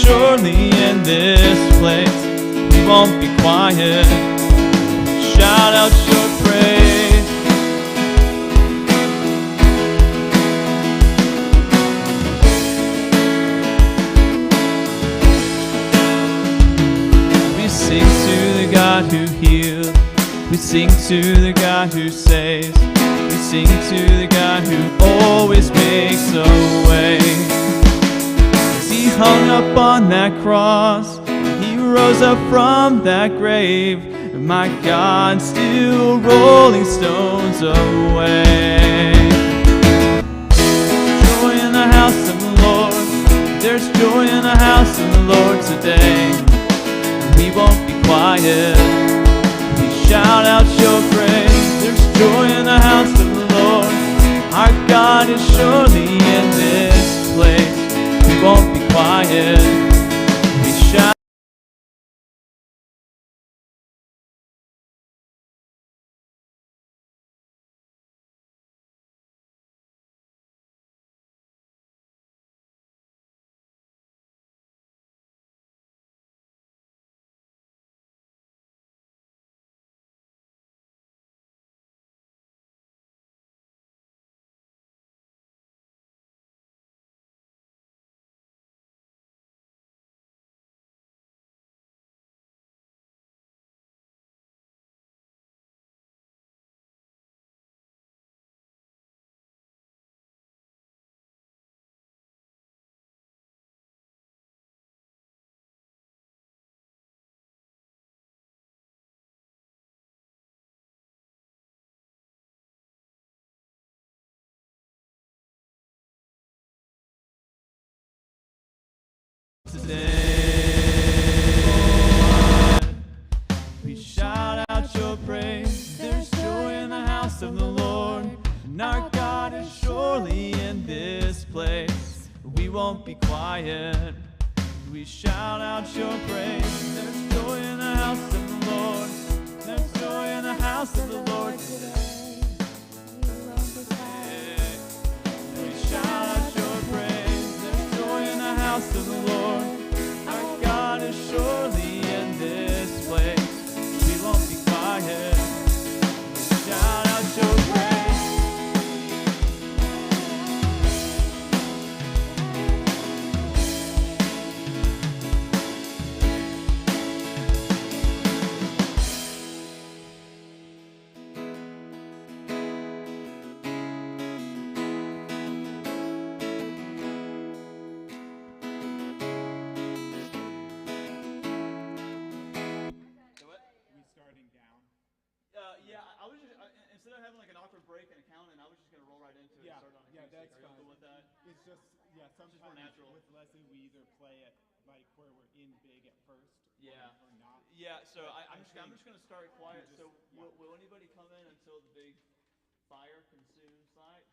surely in this place. We won't be quiet. Shout out your praise. We sing to the God who heals. We sing to the God who saves. We sing to the God who always makes a way. As he hung up on that cross, he rose up from that grave, and my God still rolling stones away. Joy in the house of the Lord. There's joy in the house of the Lord today. We won't be quiet. We shout out your praise. There's joy in the house of the Lord. Our God is surely in this place. We won't be quiet. We shout. We shout out your praise. There's joy in the house of the Lord, and our God is surely in this place. We won't be quiet. We shout out your praise. There's joy in the house of the Lord. There's joy in the house of the Lord today. We shout out your praise. There's joy in the house of the Lord. Our God is surely in this place. We won't be quiet. We shout out your praise. I was just instead of having like an awkward break and a count, and I was just gonna roll right into it. Yeah, and start on yeah, acoustic. that's Are you fine. cool with that? It's just sometimes more natural. with Leslie we either play it like where we're in big at first, Yeah. or not. Yeah. So But I'm just gonna start quiet. just- So yeah. will anybody come in until the big fire consumes light?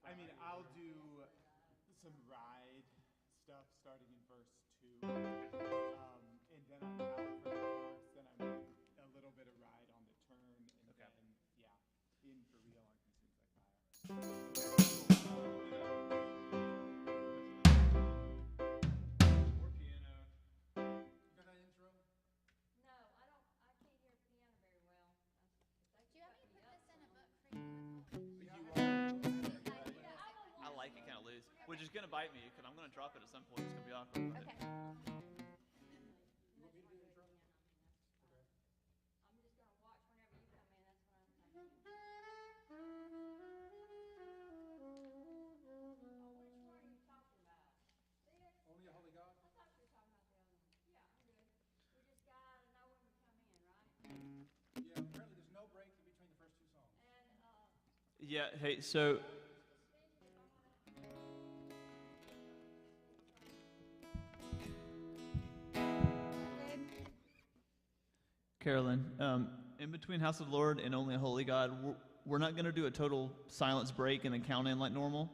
I mean, I'll do some ride stuff starting in verse 2, and then I'm out for the chorus. Then I'm a little bit of ride on the turn, and Okay. then in for real on Consumes Like Fire. More piano. You got that intro? No, I can't hear piano very well. Do you want me to put this in a book for you? I like it kind of loose, which is gonna bite me because I'm gonna drop it at some point. It's gonna be awkward. Right? Okay. I'm just gonna watch whenever you come in. That's when I'm coming in. Which one are you talking about? This? Only a Holy God? I thought you were talking about the other one. Yeah, I'm good. We just gotta know when we come in, right? Yeah, apparently there's no break in between the first two songs. And Yeah. Hey. So. Carolyn, in between House of the Lord and Only a Holy God, we're not going to do a total silence break and then count in like normal.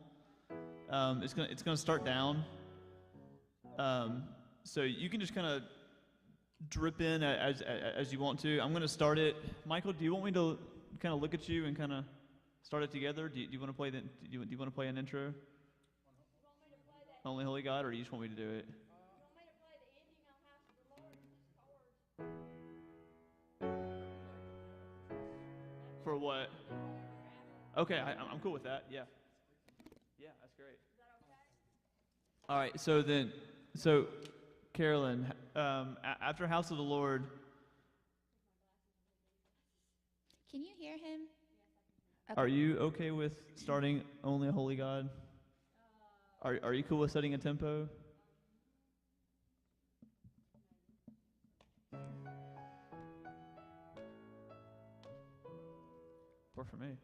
It's gonna start down. So you can just kind of drip in as you want to. I'm going to start it. Michael, do you want me to kind of look at you and kind of start it together? Do you want to play do you want to play an intro? you want me to play that? Only Holy God, or you just want me to do it? You want me to play For what? Okay, I'm cool with that. Yeah. Yeah, that's great. All right, so Carolyn, after House of the Lord, Can you hear him? are you okay with starting Only a Holy God? Are you cool with setting a tempo? Or for me.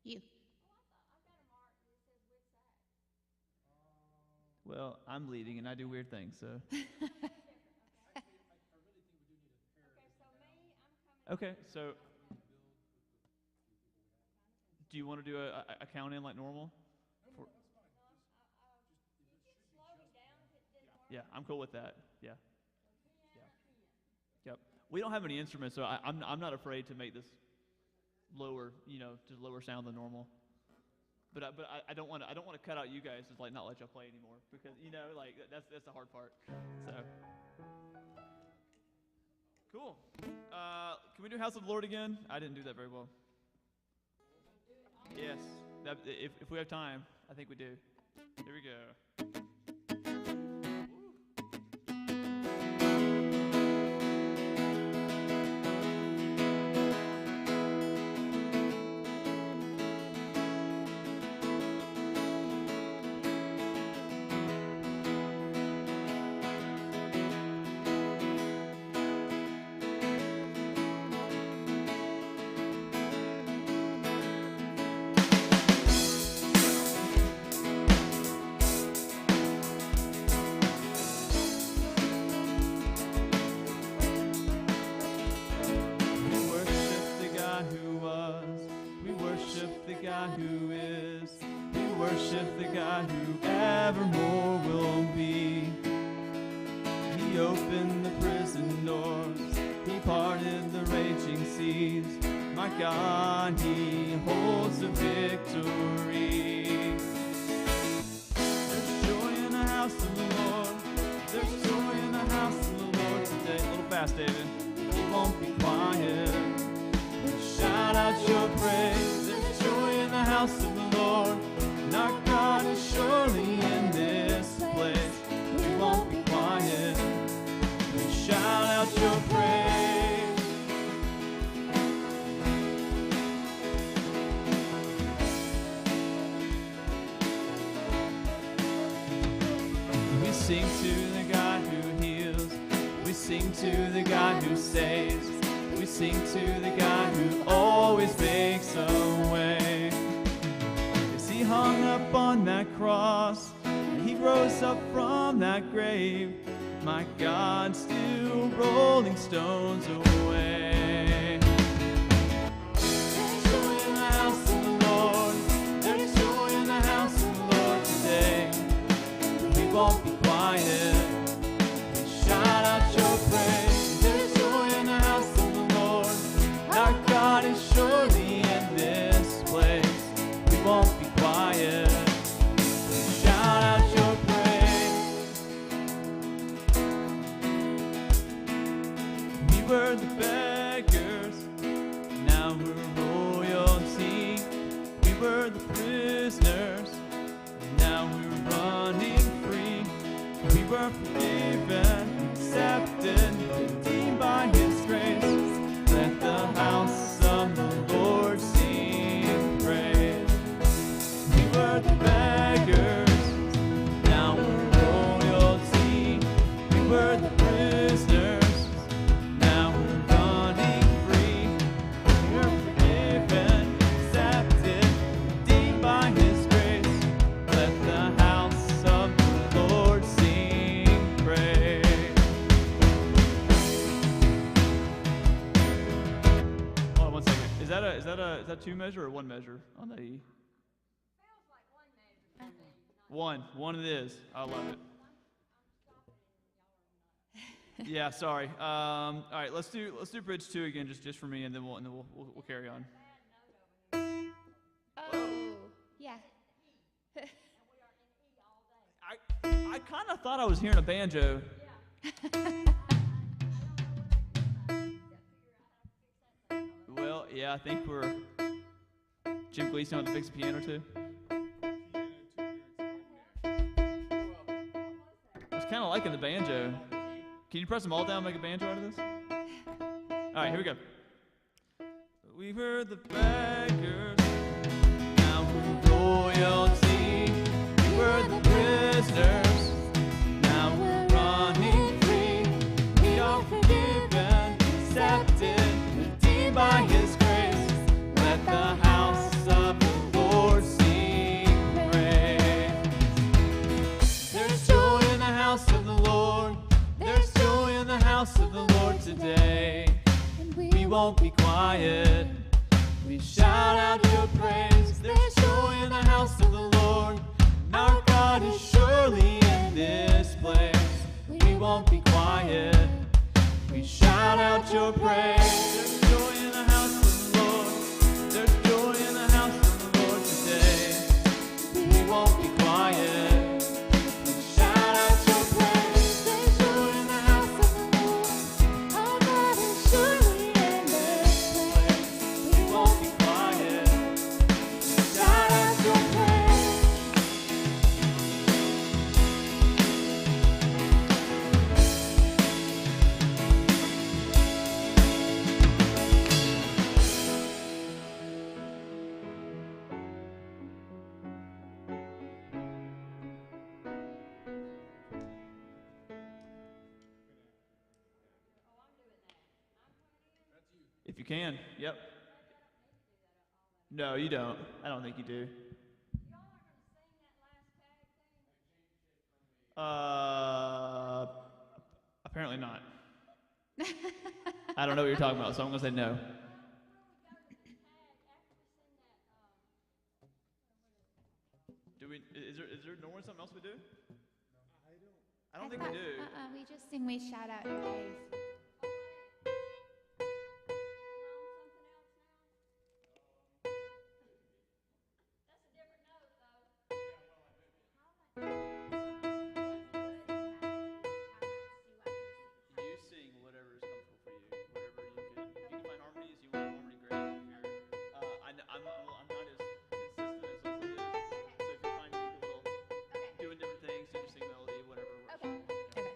You. Well, I'm leading and I do weird things, so. Okay, so do you want to do a count in like normal? Yeah, I'm cool with that. Yeah. Yep. We don't have any instruments, so I'm not afraid to make this lower, to lower sound than normal. But I don't want to cut out you guys, just like not let y'all play anymore, because like that's the hard part. So cool. Can we do House of the Lord again? I didn't do that very well. Yes. If we have time, I think we do. Here we go. Who is. We worship the God who evermore will be. He opened the prison doors. He parted the raging seas. My God, He holds the victory. There's joy in the house of the Lord. There's joy in the house of the Lord today. A little fast, David. He won't be quiet. Shout out your praise. Joy in the house of the Lord, and our God is surely in this place. We won't be quiet. We shout out your praise. We sing to the God who heals. We sing to the God who saves. We sing to the God who always makes a way. As He hung up on that cross, and He rose up from that grave, my God still rolling stones away. There's joy in the house of the Lord. There's joy in the house of the Lord today. We won't be quiet. We shout out your praise. There's joy in the house of the Lord. Our God is surely in this place. We won't be quiet. We shout out your praise. We were the beggars, now we're royalty. We were the prisoners, now we're running free. We were forgiven, accepted, redeemed by His grace. Let the house of the Lord sing praise. We were the beggars, now we're royalty. We were the prisoners, now we're running free. We were forgiven, accepted, redeemed by His grace. Let the house of the Lord sing praise. Hold on 1 second. Is that two measure or one measure on the E? Feels like one measure to me. One it is. I love it. Yeah, sorry. All right, let's do bridge 2 again, just for me, and then we'll carry on. Oh, yeah. I kind of thought I was hearing a banjo. Well, yeah, I think we're. Jim Gleason on to fix the piano too. I was kind of liking the banjo. Can you press them all down and make a banjo out of this? All right, here we go. We were the beggars, now we're royalty. We were the prisoners, now we're running free. We are forgiven, accepted, redeemed by His grace. Let the house of the Lord sing praise. There's joy in the house of the Lord. There's joy in the house of the Lord today. We won't be quiet. We shout out your praise. There's joy in the house of the Lord. And our God is surely in this place. We won't be quiet. We shout out your praise. There's joy in the house of the Lord. There's joy in the house of the Lord today. We won't be quiet. We shout out your praise. There's joy in the house of the Lord. Our God is surely in this place. We won't be quiet. We shout out your praise. If you can, yep. No, you don't. I don't think you do. Apparently not. I don't know what you're talking about, so I'm gonna say no. Do we? Is there normally something else we do? I don't think we do. We just sing, we shout out your praise. You sing whatever is comfortable for you, whatever you can. If you can find harmonies, you want harmony, great. If you're, I'm not as consistent as Leslie is. So if you find people doing different things, you just sing melody, whatever works. Okay.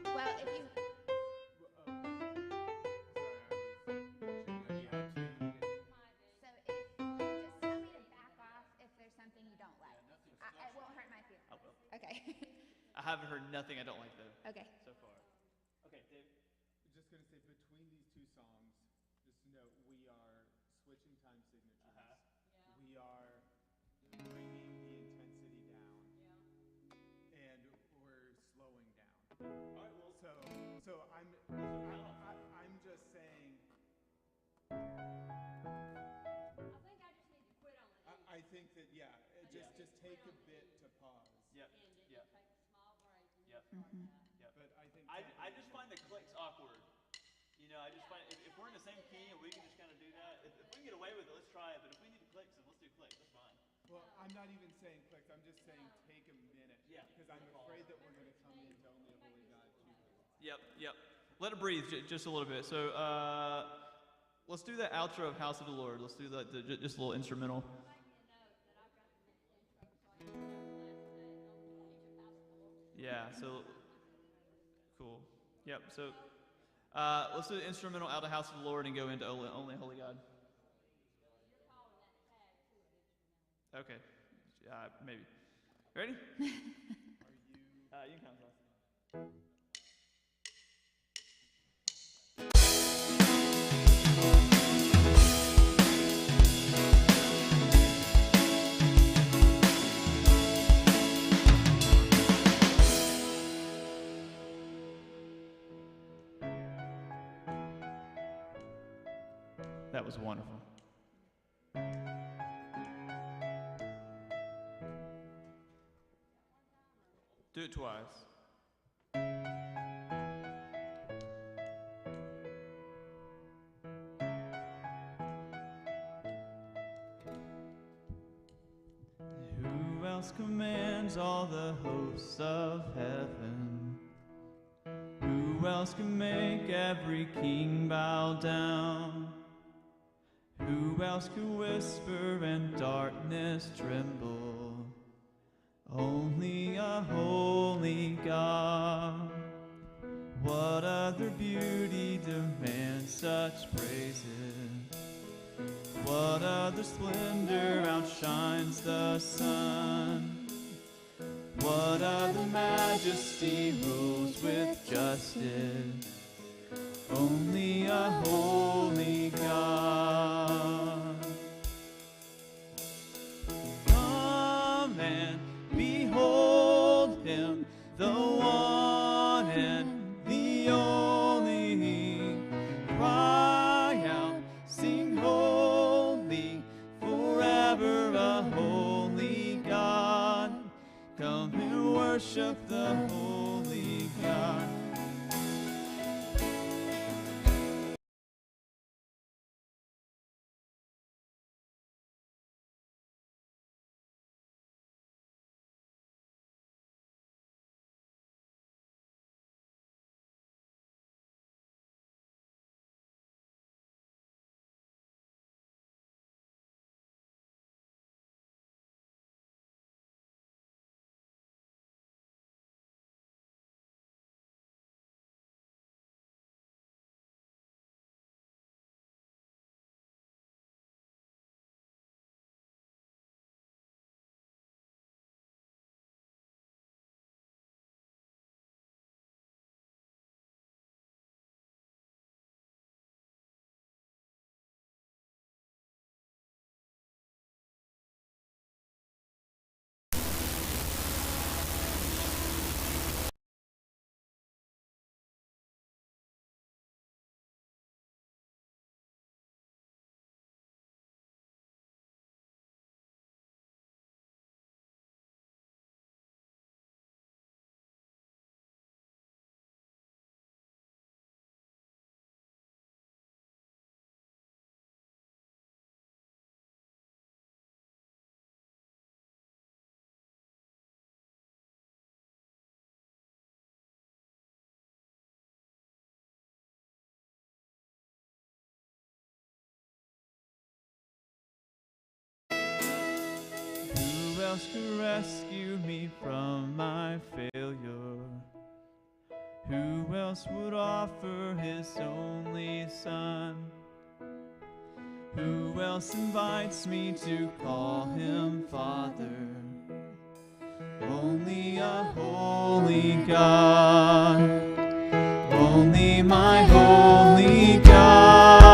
Well, if you. So if just tell me to back off if there's something you don't like. It won't hurt my feelings. I will. Okay. I haven't heard nothing I don't like though Okay. so far. Okay, Dave. I'm just going to say between these two songs, just note we are switching time signatures. We are bringing the intensity down. And we're slowing down. All right, well, So I'm just saying. I think that just take a bit to pause. Yep. Yep. Yep. Yep. But I think I just find the clicks awkward. You know, I just find if we're in the same key and we can just kind of do that, if we can get away with it, let's try it. But if we need clicks, then let's do clicks. That's fine. Well, I'm not even saying clicks. I'm just saying take a minute. Yeah. Because I'm afraid that we're going to come into only a holy God 2 minutes. Yep. Yep. Let it breathe just a little bit. So let's do that outro of House of the Lord. Let's do that just a little instrumental. Yeah, so cool. Yep, so let's do the instrumental out of House of the Lord and go into Only Holy God. Okay, maybe. Ready? Are you? You can count us off. That was wonderful. Do it twice. else commands all the hosts of heaven? Who else can make every king bow down? Who else can whisper and darkness tremble? Only a holy God. What other beauty demands such praises? What other splendor outshines the sun? What other majesty rules with justice? Only a holy God. Come and behold him, the one and the only. Cry out, sing holy, forever a holy God. Come and worship the holy God. Who else could rescue me from my failure? Who else would offer his only son? Who else invites me to call him Father? Only a holy God. Only my holy God.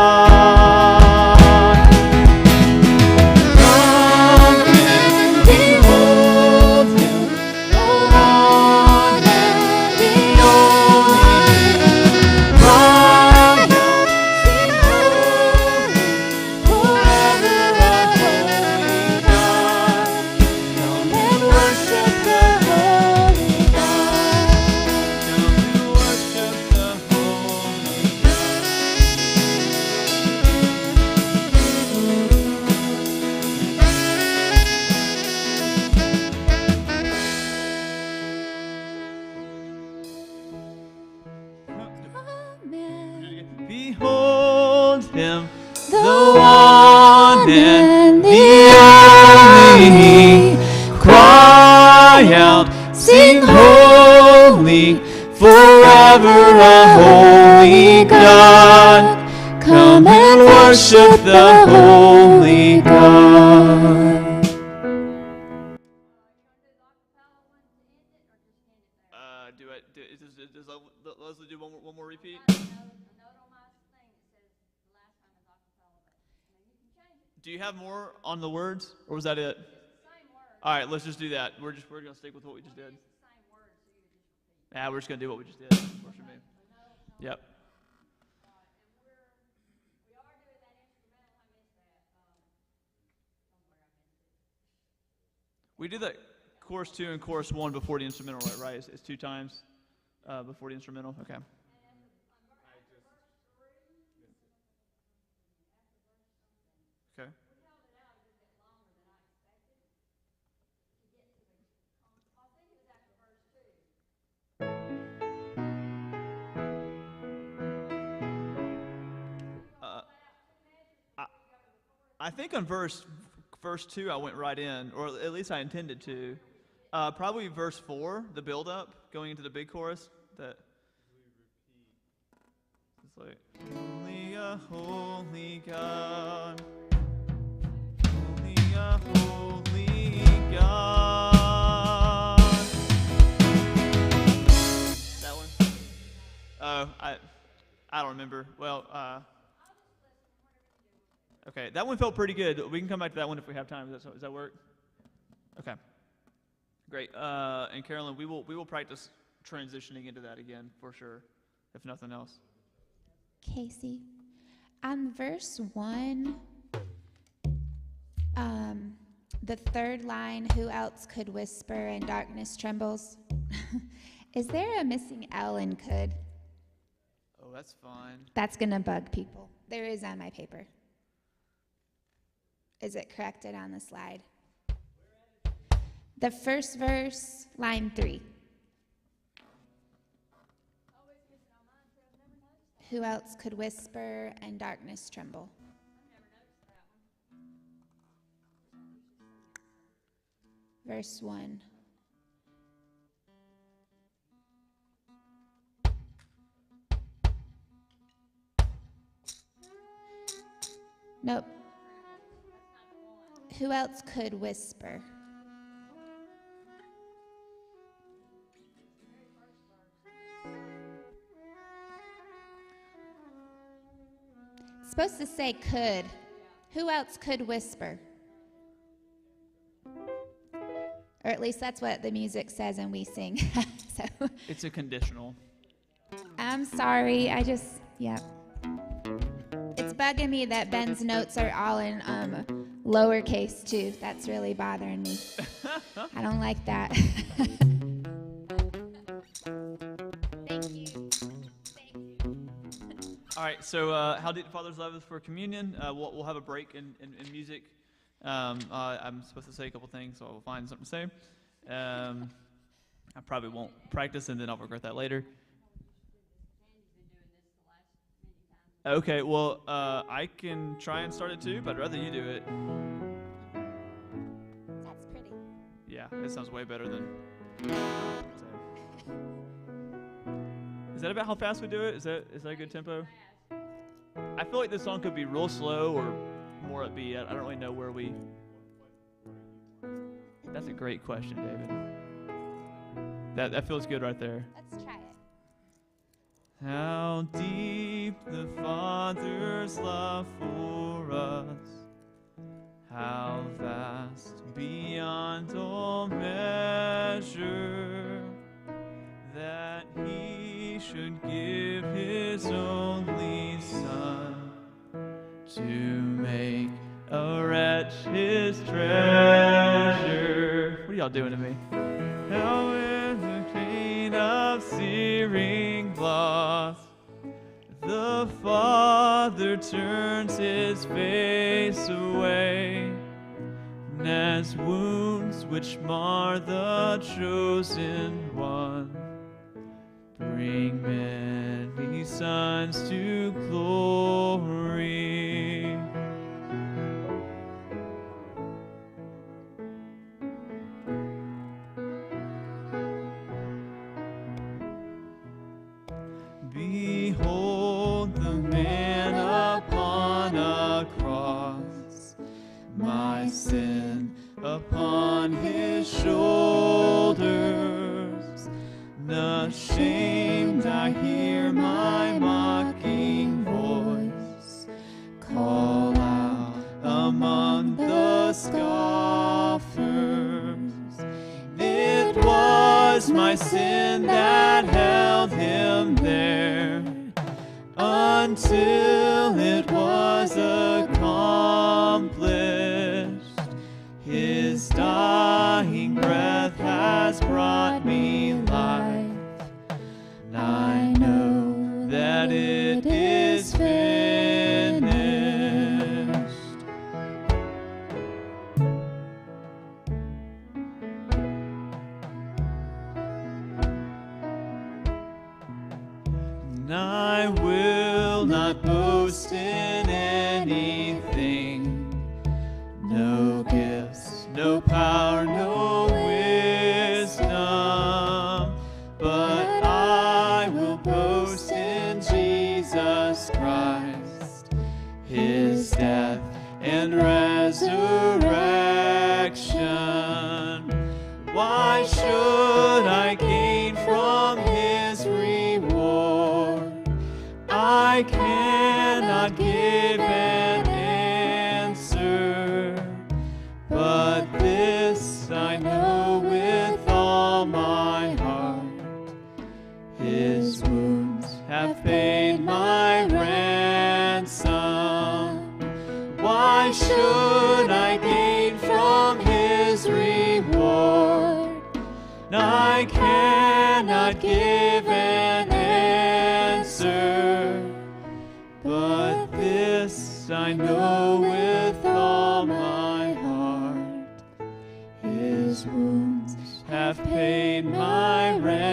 Behold him, the one and the only. Cry out, sing holy, forever a holy God. Come and worship the holy God. Does Leslie do one more repeat? A note on my thing that says the last time is acapella, but you can change it. Do you have more on the words, or was that it? It's the same word. All right, let's just do that. We're gonna stick with what we just did. It's the same word, so you just repeat. Yeah, we're just gonna do what we just did. Worship me. Yep. We are doing that instrumental. I missed that. Somewhere I missed it. We did that chorus 2 and chorus 1 before the instrumental, right? It's 2 times before the instrumental. Okay. Okay. We held it out a good bit longer than I expected to get to I think on verse 2 I went right in, or at least I intended to. Probably verse 4, the build-up, going into the big chorus. That it's like, only a holy God, only a holy God. That one? Oh, I don't remember. Well, okay, that one felt pretty good. We can come back to that one if we have time. Does that work? Okay. Great. And Carolyn, we will practice transitioning into that again for sure, if nothing else. Casey, on verse 1, the third line, who else could whisper and darkness trembles? Is there a missing L in could? Oh, that's fine. That's going to bug people. There is on my paper. Is it corrected on the slide? The first verse, line 3. Who else could whisper and darkness tremble? Verse 1. Nope. Who else could whisper? It's supposed to say could. Who else could whisper? Or at least that's what the music says and we sing. So It's a conditional. I'm sorry. Yeah. It's bugging me that Ben's notes are all in lowercase too. That's really bothering me. I don't like that. Thank you. All right, so how deep the Father's love is for communion. We'll have a break in music. I'm supposed to say a couple things, so I'll find something to say. I probably won't practice, and then I'll regret that later. Okay, well, I can try and start it too, but I'd rather you do it. That's pretty. Yeah, it sounds way better than... Is that about how fast we do it? Is that a good tempo? I feel like this song could be real slow or more upbeat. I don't really know where we... That's a great question, David. That feels good right there. Let's try it. How deep the Father's love for us, how vast beyond all measure, that He should give His only Son to make a wretch His treasure. What are y'all doing to me? How in the pain of searing loss, the Father turns His face away, and as wounds which mar the chosen one bring many sons to glory. Behold the man upon a cross, my sin upon His shoulders. Unashamed I hear my mocking voice call out among the scoffers. It was my sin that held Him there until it was accomplished. His dying breath has brought me life, and I know that it is finished. And I will not boast in anything all my heart. His wounds have paid my ransom. Why should I gain from his reward? I cannot give an answer, but this I know with all my heart. His wounds have paid my ransom.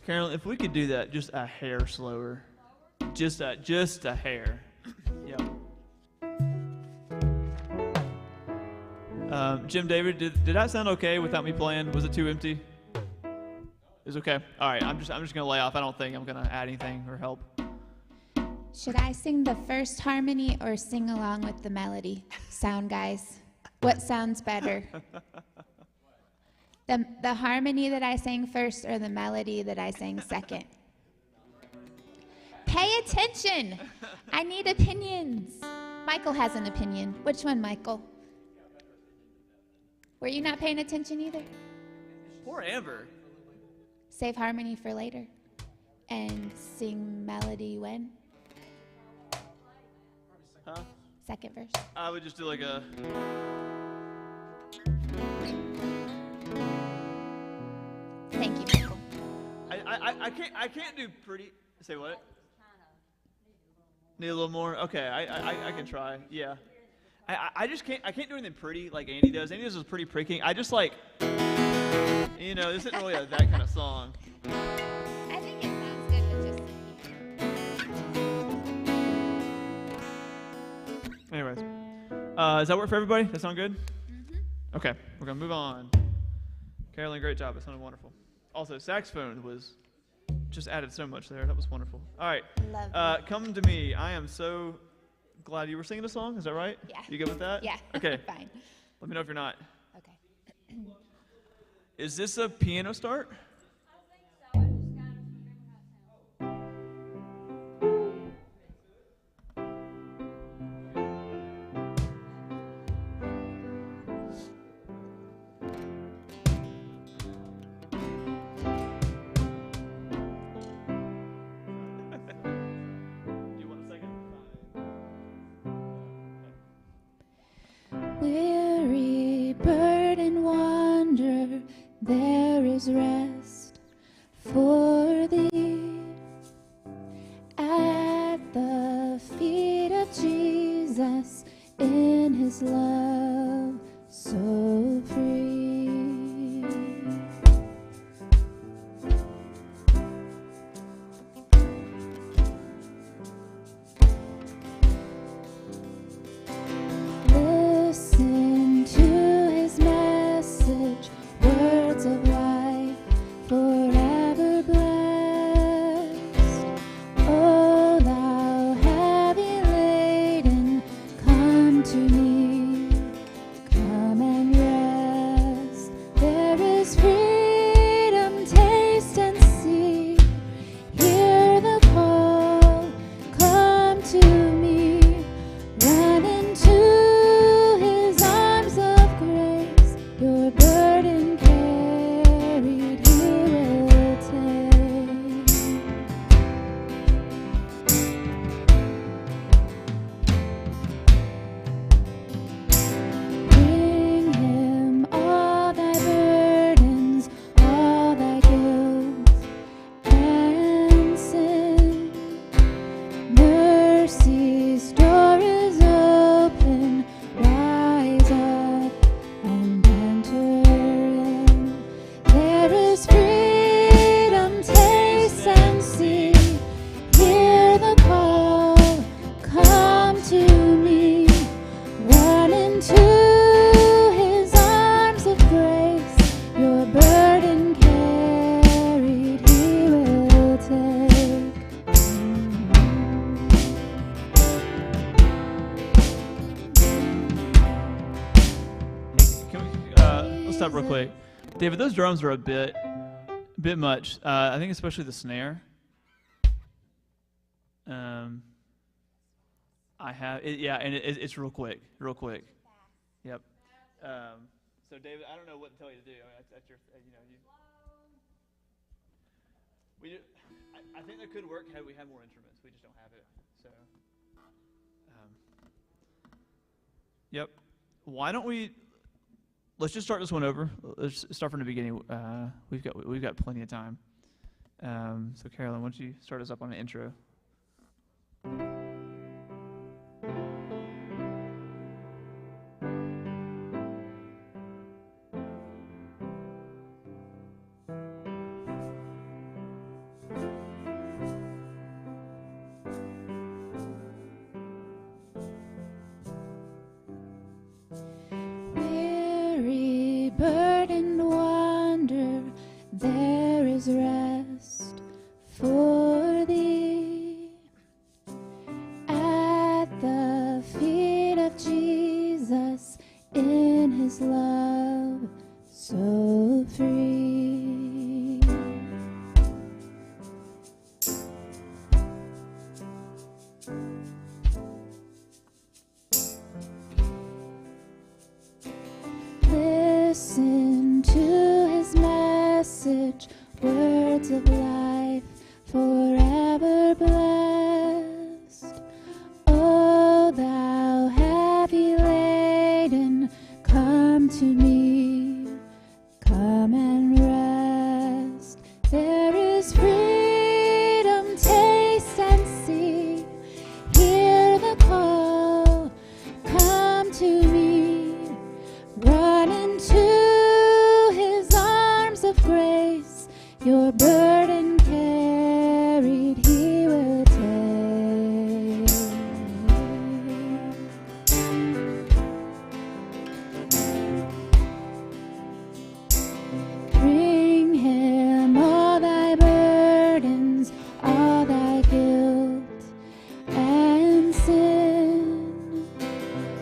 Carolyn, if we could do that just a hair slower. Just a hair. Yep. Jim David, did that sound okay without me playing? Was it too empty? It's okay. All right, I'm just gonna lay off. I don't think I'm gonna add anything or help. Should I sing the first harmony or sing along with the melody? Sound guys, what sounds better? The harmony that I sang first or the melody that I sang second? Pay attention. I need opinions. Michael has an opinion. Which one, Michael? Were you not paying attention either? Poor Amber. Save harmony for later. And sing melody when? Huh? Second verse. I would just do like a. Thank you, Michael. I can't do pretty. Say what? Need a little more. Okay, I can try. Yeah. I just can't. I can't do anything pretty like Andy does. Andy does is pretty pricking. I just like. You know, this isn't really that kind of song. I think it sounds good with just. Anyways, does that work for everybody? That sound good? Mm-hmm. Okay, we're gonna move on. Carolyn, great job. It sounded wonderful. Also, saxophone was just added so much there. That was wonderful. All right, Love come to me. I am so glad you were singing a song. Is that right? Yeah. You good with that? Yeah. Okay. Fine. Let me know if you're not. Okay. Is this a piano start? Weary bird and wander, there is rest for thee at the feet of Jesus in his love so free. Listen to his message, words of life forever blessed. O thou heavy laden, come to me, come and rest. There is freedom, taste and see. Hear the call, come to me, run into his arms of grace. Your burden carried he will take. Bring him all thy burdens, all thy guilt and sin. Mercy's door is open, rise up and enter in. There is freedom, taste and see. Hear the call, come to me, run into his arms of grace. Your burden carried he will take. Can we, let's stop real quick. David, those drums are a bit much. I think especially the snare. I have it, yeah, and it's real quick. Yep. So David, I don't know what to tell you to do. I mean, that's your, I think that could work had we had more instruments. We just don't have it. So, yep. Why don't let's just start this one over. Let's start from the beginning. We've got plenty of time. So Carolyn, why don't you start us up on the intro? Weary, burdened wander, there is rest for thee. At the feet of Jesus, in his love, so free. Listen to his message, words of life, forever blessed. O thou heavy laden, come to me, come and rest. There is freedom, taste and see. Hear the call, come to me. Run into his arms of grace, your burden carried he will take. Bring him all thy burdens, all thy guilt and sin.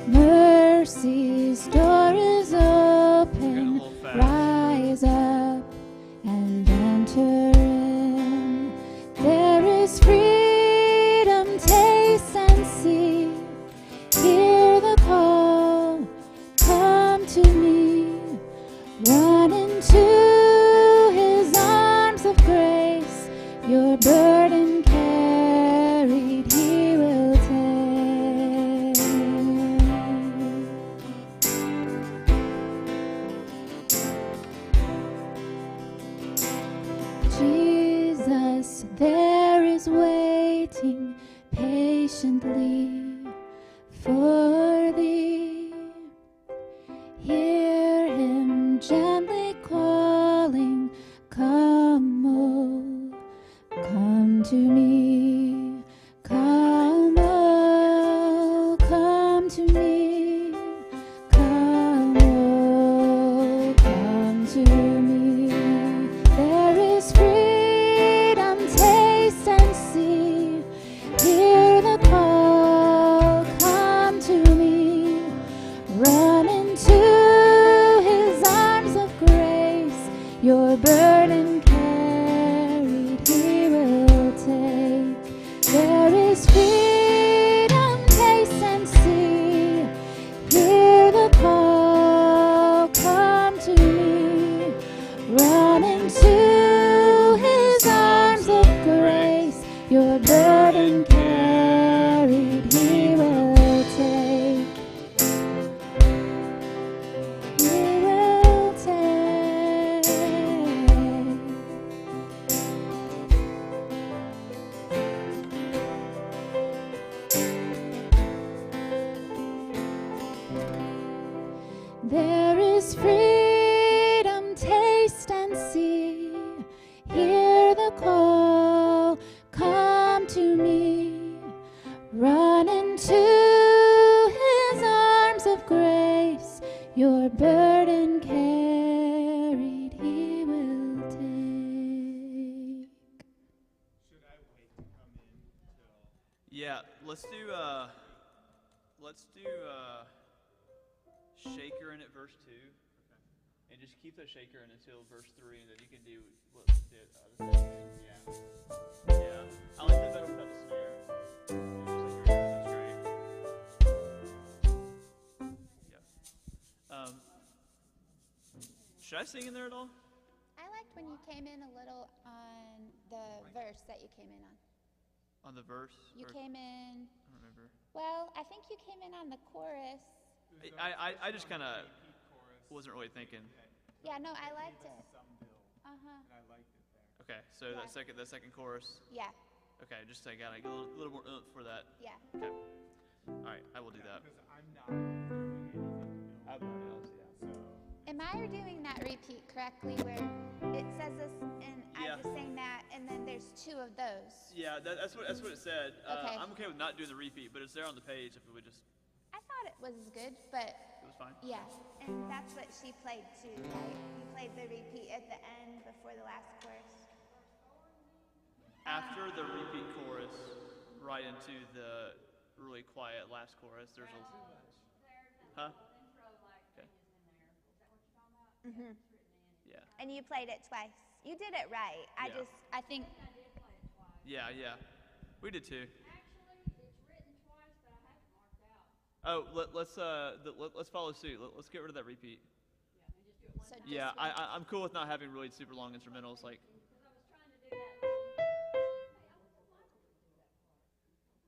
Mercy's door is open, rise up and enter in. There is freedom, taste and see. Hear the call, come to me. Run into his arms of grace, your burden carried he will take. Jesus, there is waiting patiently for thee. Hear him gently calling, come, oh, come to me. Come, oh, come to me. Come, oh, come to me. There is freedom, taste and see. Hear the call, come to me. Run into his arms of grace, your burden carried he will take. There is freedom, taste and see. Hear the call, come to me. Run into his arms of grace, your burden carried he will take. He will take. There is freedom, taste and see. Hear the call, come to me. Run into his arms of grace, your burden carried he will take. Should I wait to come in till? Yeah, let's do Shaker in at verse 2. and just keep the shaker in until verse 3, and then you can do what the second. Yeah. I like that better without the snare. That's great. Yeah. Should I sing in there at all? I liked when you came in a little on the verse that you came in on. On the verse? You or- came in, I don't remember. well, I think you came in on the chorus. I just kind of wasn't really thinking. Yeah, no, I liked it. Some bill, Uh-huh. and I liked it there. Okay, so Yeah. that second chorus. Yeah, Okay, just I got a little more oomph for that. yeah. Okay. All right, I will do that. Because I'm not doing anything to build. So, Am I doing that repeat correctly where it says this and Yeah. I just saying that and then there's two of those? Yeah, that's what it said. Okay. I'm okay with not doing the repeat, but it's there on the page. If it would just, I thought it was good, but it was fine. yeah. And that's what she played too, right? You played the repeat at the end before the last chorus. After the repeat chorus, right into the really quiet last chorus. There's a, huh? Okay. Yeah. And you played it twice. You did it right. Yeah. I think, Yeah, yeah. We did too. Actually, it's written twice, but I have it marked out. Let's follow suit. Let's get rid of that repeat. so just Yeah, I'm cool with not having really super long instrumentals. Like, Because I was trying to do that.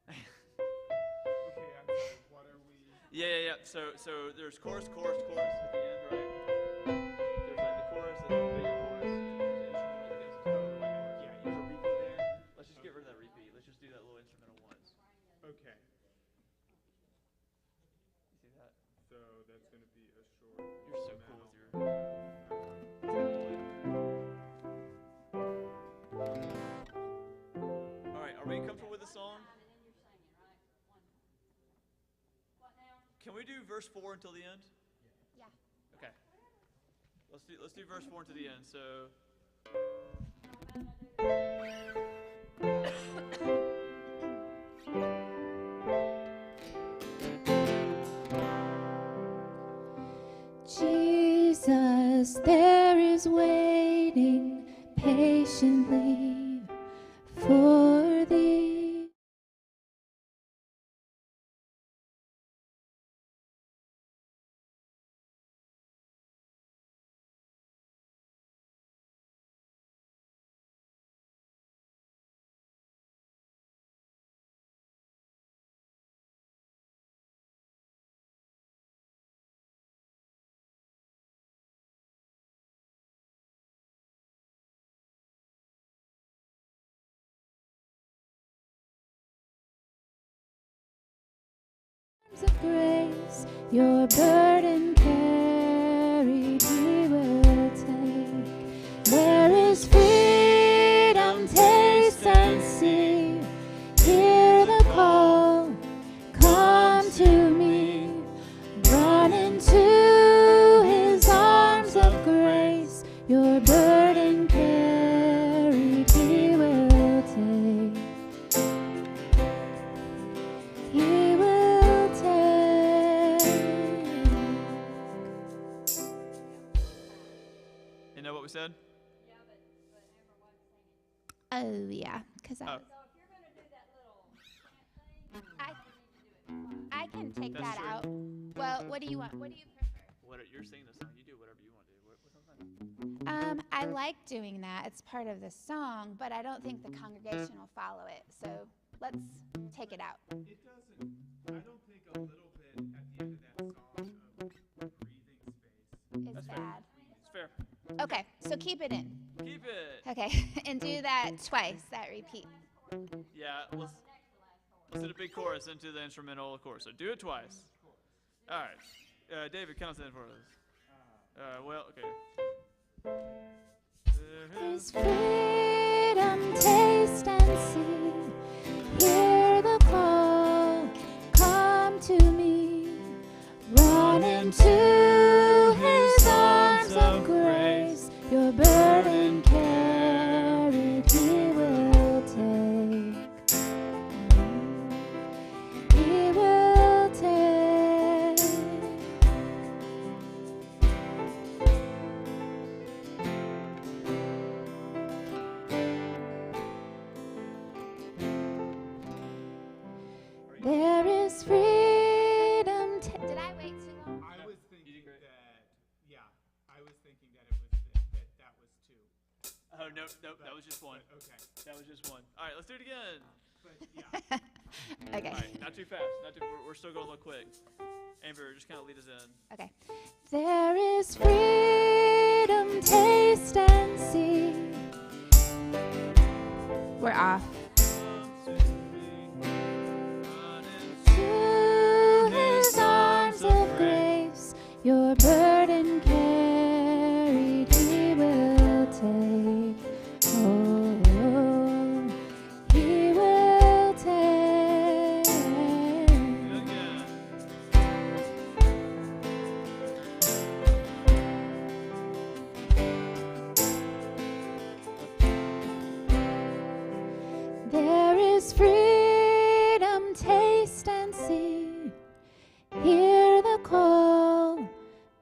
okay, I'm sorry, what are we? yeah. So there's chorus at the end, right? There's like the chorus and then the bigger chorus. And there's the instrumental that goes Yeah, there's a repeat there? Let's just get rid of that repeat. Let's just do that little instrumental once. Okay, You see that? so that's going to be a short. You're so cool with your. All right, are we comfortable with the song? And then you're singing, right? One time. What now? Can we do verse 4 until the end? yeah. Okay. Let's do verse 4 until the end. So. Jesus, there is waiting patiently for thee. Of grace, your burden carried, He will take. There is freedom, taste and see. Hear the call, come to me. Run into His arms of grace. Your burden carried, He will take. He will take. You know what we said? Yeah, but Amber wasn't singing. Oh yeah, because Oh. So if you're going to do that little chant thing, I you need to do it twice. I can take That's that true. out. Well, what do you want? What do you prefer? You're singing the song. You do whatever you want to do. What's on that? I like doing that. It's part of the song, but I don't think the congregation will follow it. So let's take it out. It doesn't, I don't think a little bit at the end of that song of breathing space. It's fair. bad. It's fair. Okay, so keep it in. Keep it. Okay, and do that twice. That repeat. Yeah, let's do the big chorus into the instrumental chorus. So do it twice. All right. David, count us in for us. Well, okay. There's freedom, taste and see. Hear the call, come to me. Run into His arms of grace. Your burden carried, He will take. He will take. Oh, no, that was just one. Okay. That was just one. All right, let's do it again. But yeah. Okay. All right, not too fast. We're still going a little quick. Amber, just kind of lead us in. Okay. There is freedom, taste and see. We're off. To his arms of grace, your burden carried, he will take. Oh, he will take. Again. There is freedom, taste and see. Hear the call,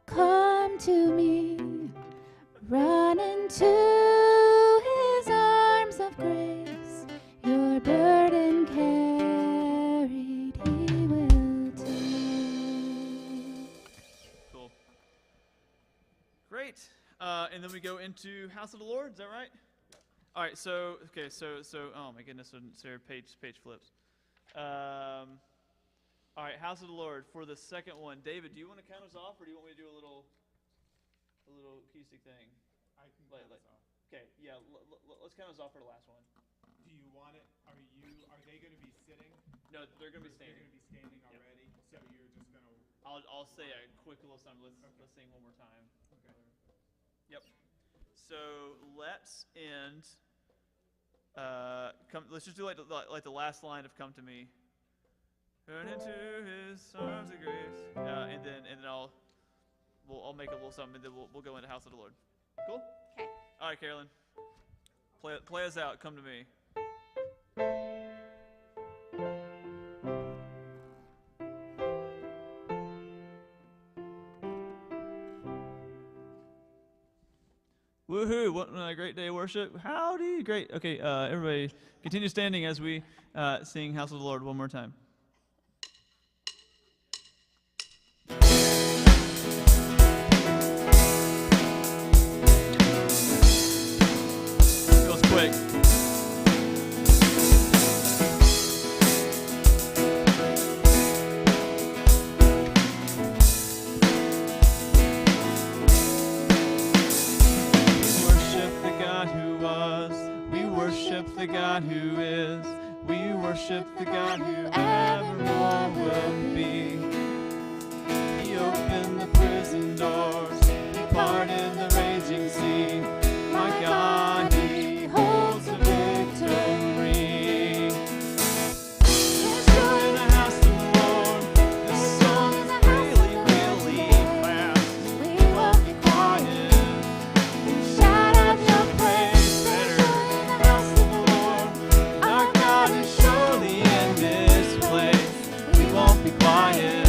come to me. Run into his arms of grace. Your burden carried, he will take. Cool. Great. And then we go into House of the Lord. Is that right? All right. So oh my goodness, so page flips. All right, House of the Lord for the second one. David, do you want to count us off, or do you want me to do a little acoustic thing? I can Like- count us off. Okay. Yeah. Let's count us off for the last one. Do you want it? Are they going to be sitting? No, they're gonna be They're standing. going to be standing already. So you're just going to. I'll say a quick little something. Let's sing one more time. Okay. Yep. So let's end. Let's just do like the last line of "Come to Me." Turn into His arms of grace, and then I'll make a little something, and then we'll go into House of the Lord. Cool. Okay. All right, Carolyn. Play us out. Come to Me. Woohoo! What a great day of worship. Howdy. Great. Okay, everybody continue standing as we sing House of the Lord one more time. Goes quick. Worship the God who was. We worship the God who is. We worship the God who evermore will be. He opened the prison doors. He parted the raging sea. My God, He holds the victory. There's joy in the house of the Lord. This song is really, really fast. We Won't will be quiet. shout out your praise. Better in the house of the Lord. Our God is surely in this place. We won't be quiet.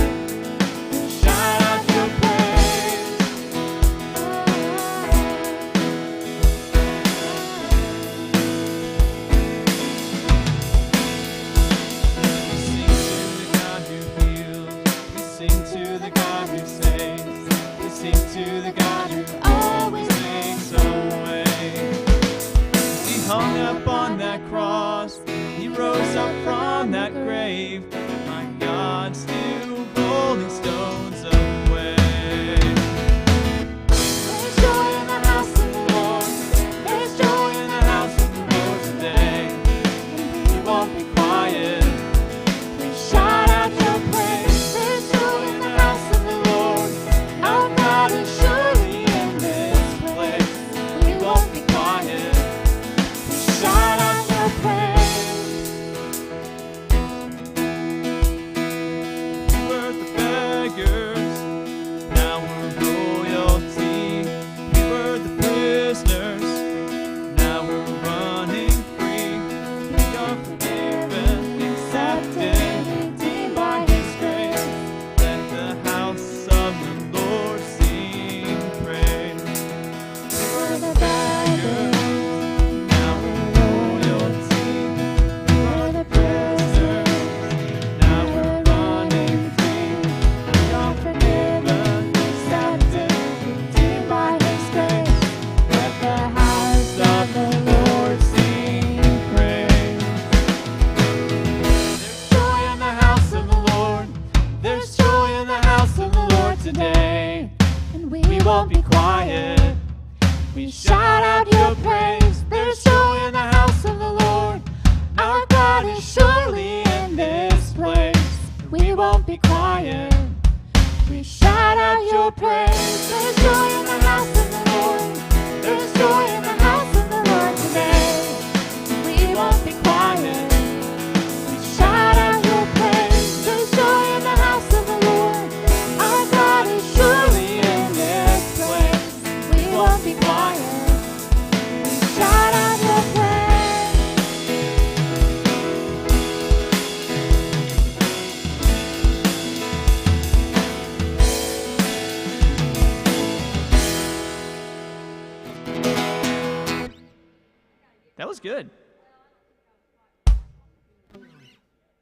That was good.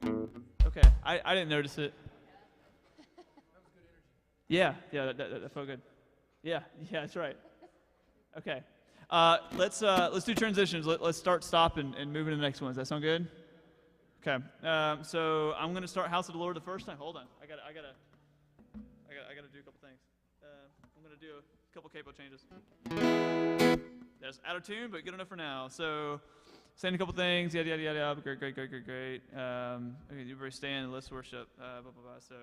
Okay, I didn't notice it. Yeah, that felt good. Yeah, that's right. Okay, let's do transitions. Let's start, stop, and move into the next one. Does that sound good? Okay, so I'm gonna start House of the Lord the first time. Hold on, I gotta do a couple things. I'm gonna do a couple capo changes. That's out of tune, but good enough for now. So, saying a couple things, yada yada yada. Great. Okay, everybody stand and let's worship. So.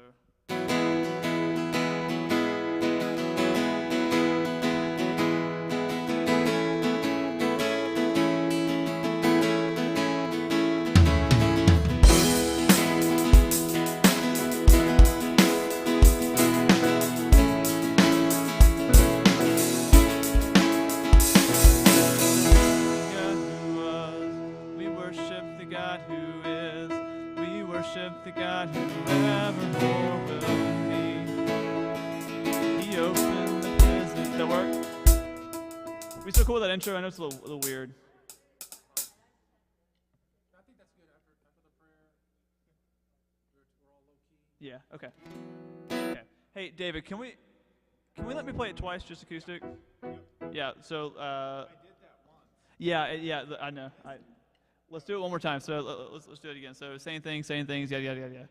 The God who evermore will be. He opened the prison. Does that work? We still cool with that intro? I know it's a little weird. I think that's good after the prayer. We're all low key. Yeah. Okay. Hey, David, can we let me play it twice, just acoustic? Yeah. So. I did that once. Yeah. I know. Let's do it one more time. So let's do it again. So saying things, yada yada yada.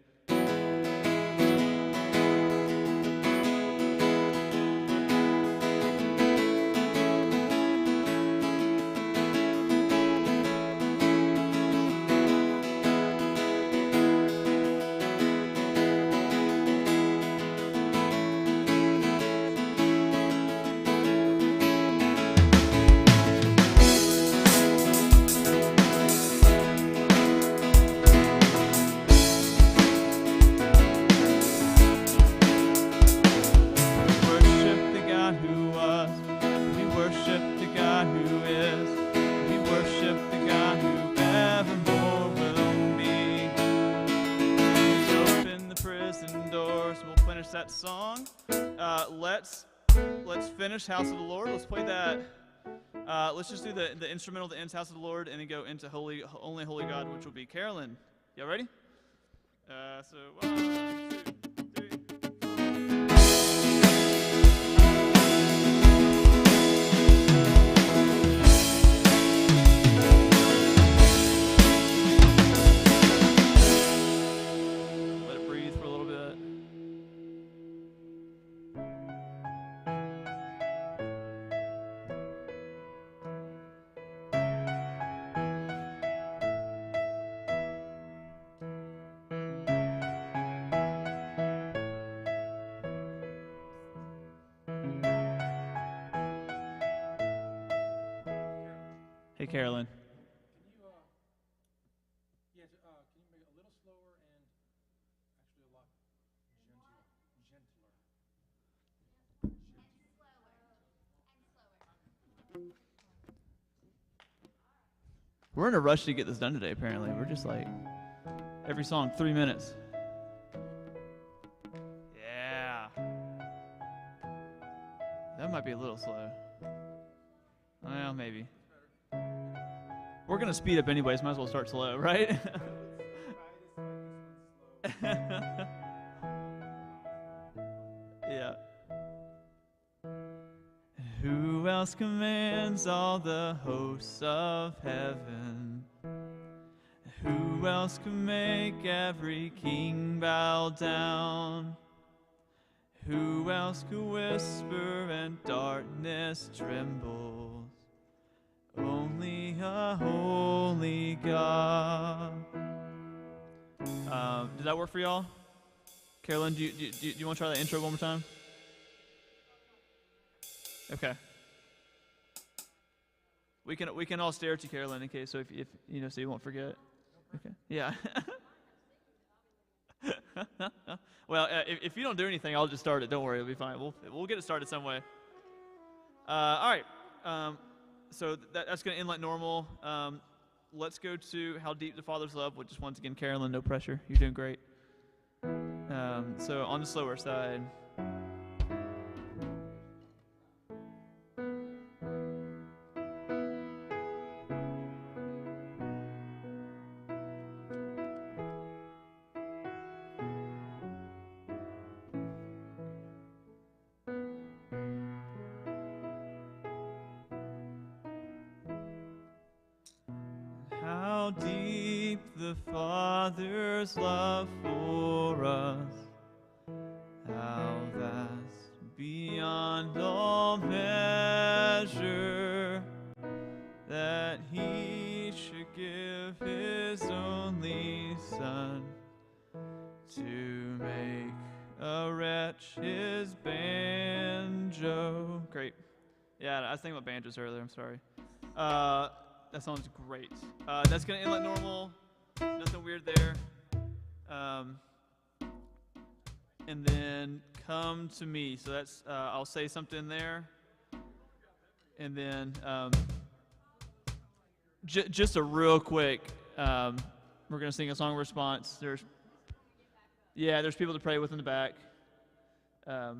That song. Let's finish House of the Lord. Let's play that. Let's just do the instrumental that ends House of the Lord, and then go into Only Holy God, which will be Carolyn. Y'all ready? So 1, 2, 3. Let it breathe for a little bit. Hey, Carolyn. Can you, can you make it a little slower and actually a lot gentler? We're in a rush to get this done today, apparently. We're just like, every song, 3 minutes. Yeah. That might be a little slow. Well, maybe. We're going to speed up anyways. Might as well start slow, right? Yeah. Who else commands all the hosts of heaven? Who else can make every king bow down? Who else could whisper and darkness trembles? Only a holy God. Did that work for y'all? Carolyn, do you want to try that intro one more time? Okay. We can all stare at you, Carolyn, in case so if you know so you won't forget. Okay. Yeah. Well, if you don't do anything, I'll just start it. Don't worry, it'll be fine. We'll get it started some way. All right. So that's going to end like normal. Let's go to How Deep the Father's Love, which is once again Carolyn. No pressure. You're doing great. So on the slower side. How deep the Father's love for us, how vast beyond all measure, that he should give his only Son to make a wretch his banjo. Great. Yeah, I was thinking about banjos earlier, I'm sorry. That sounds great. That's gonna end like normal. Nothing weird there. And then come to me. So that's I'll say something there. And then just a real quick. We're gonna sing a song response. There's people to pray with in the back. Yada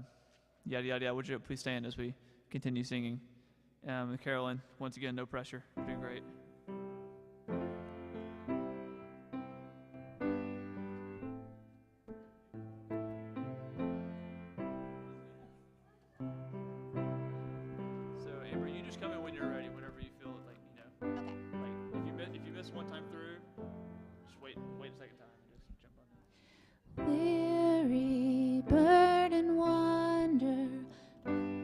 yada yada. Would you please stand as we continue singing? Carolyn, once again, no pressure. You're doing great. So, Amber, you just come in when you're ready, whenever you feel like, Okay. like if you miss one time through, just wait a second time and just jump on in. Weary bird and wander,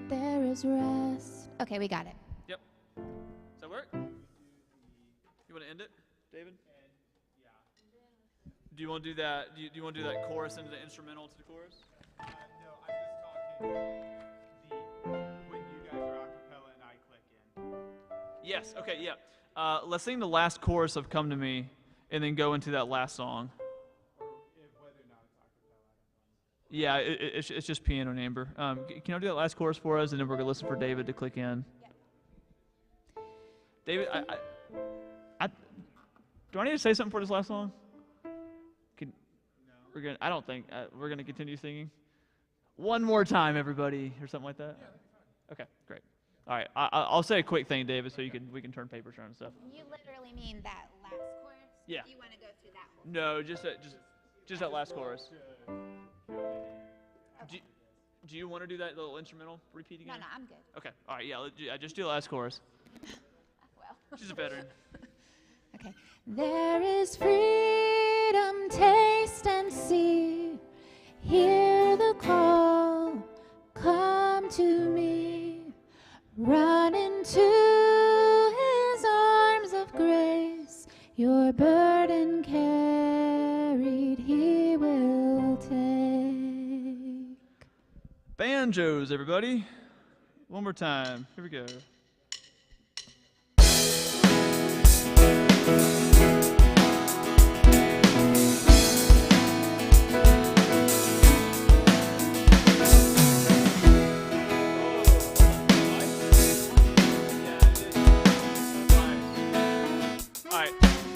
there is rest. Okay, we got it. Yep. Does that work? You want to end it, David? Do you want to do that? Do you want to do that chorus into the instrumental to the chorus? No, I'm just talking when you guys are a cappella and I click in. Yes. Okay. Yeah. Let's sing the last chorus of "Come to Me," and then go into that last song. Or whether or not it's a cappella, I don't know. Yeah, it's just piano and Amber. Can you do that last chorus for us, and then we're gonna listen for David to click in. David, do I need to say something for this last song? We're gonna. I don't think we're gonna continue singing. One more time, everybody, or something like that. Okay, great. All right, I'll say a quick thing, David, so we can turn papers around and stuff. You literally mean that last chorus? Yeah. You want to go through that one? No, just that last chorus. Do you want to do that little instrumental repeat again? No, I'm good. Okay. All right. Yeah. Just do the last chorus. Well. She's a veteran. Okay. There is freedom, taste and see. Hear the call, come to me. Run into his arms of grace. Your burden carried, he will take. Banjos, everybody. One more time. Here we go.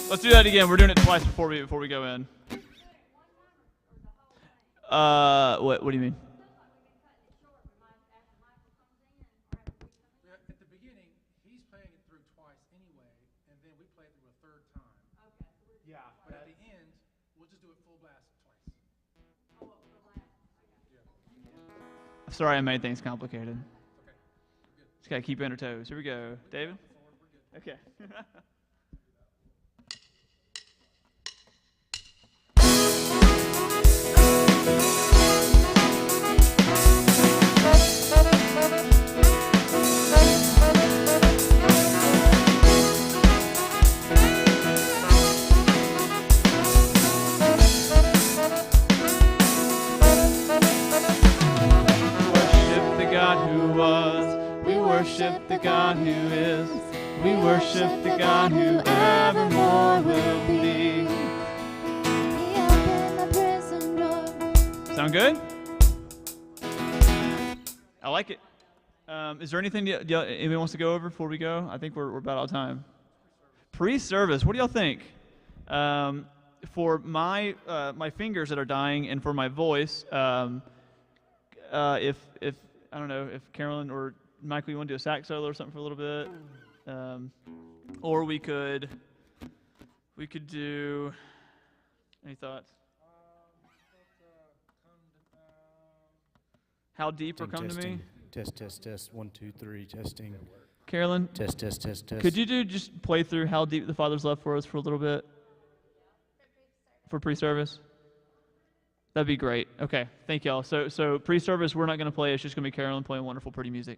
Let's do that again. We're doing it twice before we go in. What do you mean? At the beginning, he's playing it through twice anyway, and then we play it through a third time. Yeah. But at the end, we'll just do it full blast twice. Sorry, I made things complicated. Okay, good. Just gotta keep you on your toes. Here we go, David. We're good. Okay. We worship the God who is. We worship the God who evermore will be. He opened the prison door. Sound good? I like it. Is there anything anyone wants to go over before we go? I think we're about out of time. Pre-service. What do y'all think? For my my fingers that are dying and for my voice, if I don't know if Carolyn or Michael, you want to do a sax solo or something for a little bit, or we could do. Any thoughts? How deep or come to me? Test. 1, 2, 3, testing. Carolyn, Test, test, test, test. could you just play through How Deep the Father's Love for us for a little bit? For pre-service? That'd be great. Okay, thank y'all. So pre-service, we're not going to play. It's just going to be Carolyn playing wonderful, pretty music.